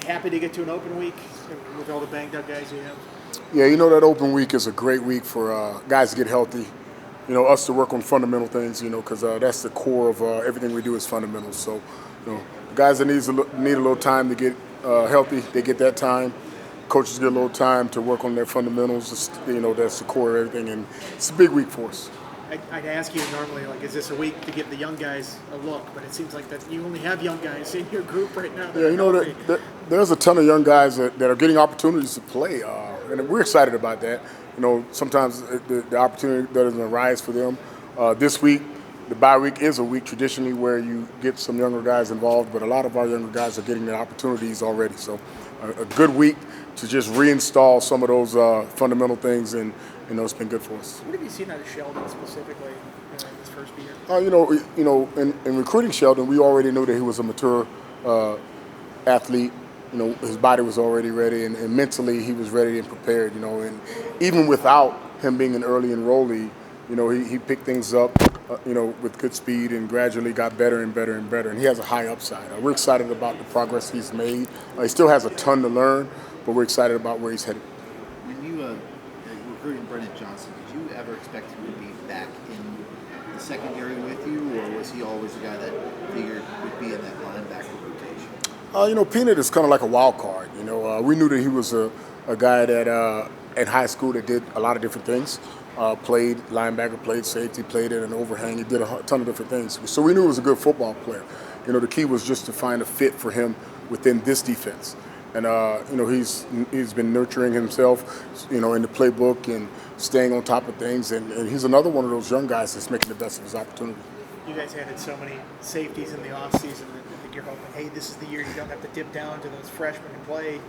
happy to get to an open week with all the banged up guys you have? Yeah, that open week is a great week for guys to get healthy. Us to work on fundamental things. Because that's the core of everything we do is fundamentals. So, the guys that need a little time to get healthy, they get that time. Coaches get a little time to work on their fundamentals. That's the core of everything, and it's a big week for us. I'd ask you normally, is this a week to give the young guys a look? But it seems like that you only have young guys in your group right now. Yeah, there's a ton of young guys that are getting opportunities to play, and we're excited about that. Sometimes the opportunity doesn't arise for them. This week, the bye week is a week traditionally where you get some younger guys involved, but a lot of our younger guys are getting the opportunities already. So a good week to just reinstall some of those fundamental things, and it's been good for us. What have you seen out of Sheldon specifically this first year? In recruiting Sheldon, we already knew that he was a mature athlete. His body was already ready, and mentally he was ready and prepared. And even without him being an early enrollee, he picked things up, with good speed and gradually got better and better and better. And he has a high upside. We're excited about the progress he's made. He still has a ton to learn, but we're excited about where he's headed. When you recruited Brennan Johnson, did you ever expect him to be back in the secondary with you, or was he always the guy that figured would be in that linebacker rotation? Peanut is kind of like a wild card. We knew that he was a guy that at high school that did a lot of different things. Played linebacker, played safety, played at an overhang. He did a ton of different things. So we knew he was a good football player. The key was just to find a fit for him within this defense. And he's been nurturing himself, in the playbook and staying on top of things. And he's another one of those young guys that's making the best of his opportunity. You guys added so many safeties in the offseason that I think you're hoping, hey, this is the year you don't have to dip down to those freshmen and play.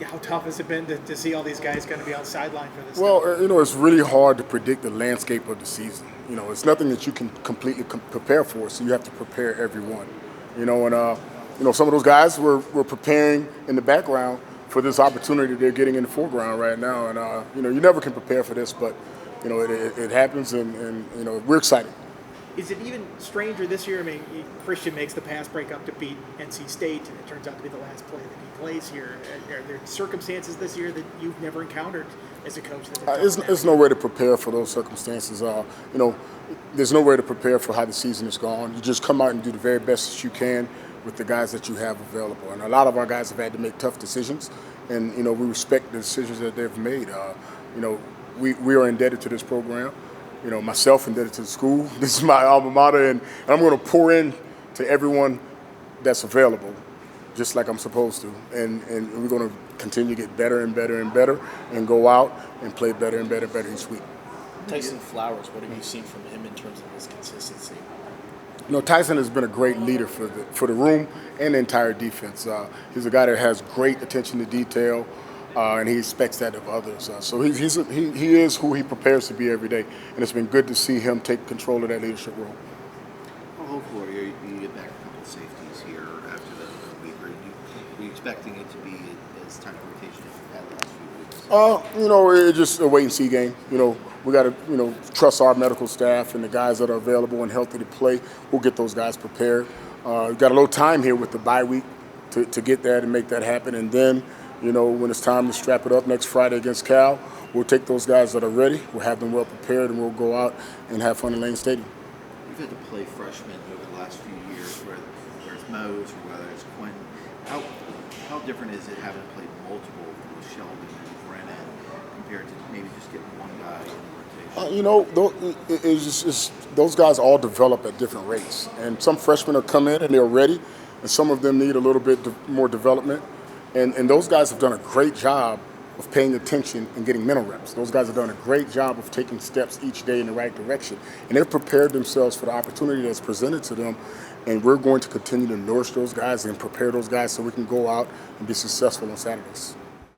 How tough has it been to see all these guys going to be on sideline for this? Well, it's really hard to predict the landscape of the season. It's nothing that you can completely prepare for, so you have to prepare everyone. Some of those guys were preparing in the background for this opportunity they're getting in the foreground right now. And, you never can prepare for this, but, it happens, and we're excited. Is it even stranger this year? I mean, Christian makes the pass breakup to beat NC State, and it turns out to be the last play that he plays here. Are there circumstances this year that you've never encountered as a coach? There's no way to prepare for those circumstances. There's no way to prepare for how the season is gone. You just come out and do the very best that you can with the guys that you have available. And a lot of our guys have had to make tough decisions, and we respect the decisions that they've made. We are indebted to this program. Myself indebted to the school. This is my alma mater, and I'm going to pour in to everyone that's available, just like I'm supposed to. And we're going to continue to get better and better and better, and go out and play better and better and better each week. Tyson Flowers, what have you seen from him in terms of his consistency? Tyson has been a great leader for the room and the entire defense. He's a guy that has great attention to detail. And he expects that of others. So he is who he prepares to be every day. And it's been good to see him take control of that leadership role. How hopeful are you get back a couple of safeties here after the week? Are you expecting it to be as tight a rotation as you've had the last few weeks? It's just a wait-and-see game. We got to, trust our medical staff and the guys that are available and healthy to play. We'll get those guys prepared. We've got a little time here with the bye week to get that and make that happen. And then, when it's time to strap it up next Friday against Cal, we'll take those guys that are ready, we'll have them well prepared, and we'll go out and have fun in Lane Stadium. You've had to play freshmen over the last few years, whether it's Mose or whether it's Quinn. How different is it having played multiple with Sheldon and Brennan compared to maybe just getting one guy in the rotation? Those guys all develop at different rates. And some freshmen will come in and they're ready, and some of them need a little bit more development. And those guys have done a great job of paying attention and getting mental reps. Those guys have done a great job of taking steps each day in the right direction. And they've prepared themselves for the opportunity that's presented to them. And we're going to continue to nourish those guys and prepare those guys so we can go out and be successful on Saturdays.